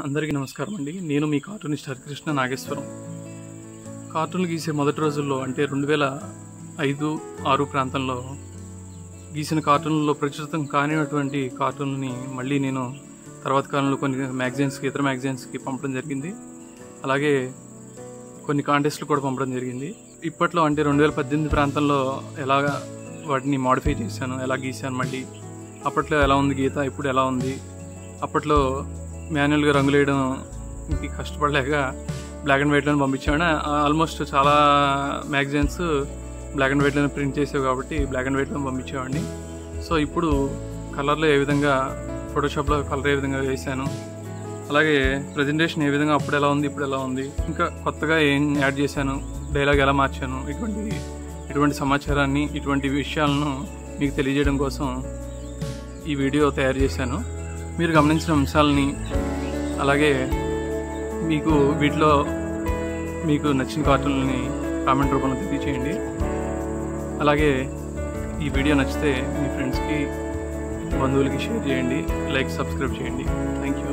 అందరికీ నమస్కారం అండి. నేను మీ కార్టూనిస్ట్ హరికృష్ణ నాగేశ్వరం. కార్టూన్లు గీసే మొదటి రోజుల్లో అంటే 2005-6 ప్రాంతంలో గీసిన కార్టూన్లలో ప్రచురితం కానిటువంటి కార్టూన్ని మళ్ళీ నేను తర్వాత కాలంలో కొన్ని మ్యాగజైన్స్కి, ఇతర మ్యాగజైన్స్కి పంపడం జరిగింది. అలాగే కొన్ని కాంటెస్ట్లు కూడా పంపడం జరిగింది. ఇప్పట్లో అంటే 2018 ప్రాంతంలో ఎలాగ వాటిని మాడిఫై చేశాను, ఎలా గీశాను, మళ్ళీ అప్పట్లో ఎలా ఉంది గీత, ఇప్పుడు ఎలా ఉంది. అప్పట్లో మాన్యువల్గా రంగులు వేయడానికి కష్టపడలేక బ్లాక్ అండ్ వైట్లను పంపించాను. ఆల్మోస్ట్ చాలా మ్యాగజైన్స్ బ్లాక్ అండ్ వైట్లను ప్రింట్ చేసేవి కాబట్టి బ్లాక్ అండ్ వైట్లను పంపించేవాడిని. సో ఇప్పుడు కలర్లో ఏ విధంగా, ఫోటోషాప్లో కలర్ ఏ విధంగా వేసాను, అలాగే ప్రజెంటేషన్ ఏ విధంగా అప్పుడు ఎలా ఉంది, ఇప్పుడు ఎలా ఉంది, ఇంకా కొత్తగా ఏం యాడ్ చేశాను, డైలాగ్ ఎలా మార్చాను, ఇటువంటి సమాచారాన్ని, ఇటువంటి విషయాలను మీకు తెలియజేయడం కోసం ఈ వీడియో తయారు చేశాను. మీరు గమనించిన అంశాలని, అలాగే వీటిలో మీకు నచ్చిన కార్టూన్లని కామెంట్ రూపంలో తెలియచేయండి. అలాగే ఈ వీడియో నచ్చితే మీ ఫ్రెండ్స్కి, బంధువులకి షేర్ చేయండి, లైక్, సబ్స్క్రైబ్ చేయండి. Thank you.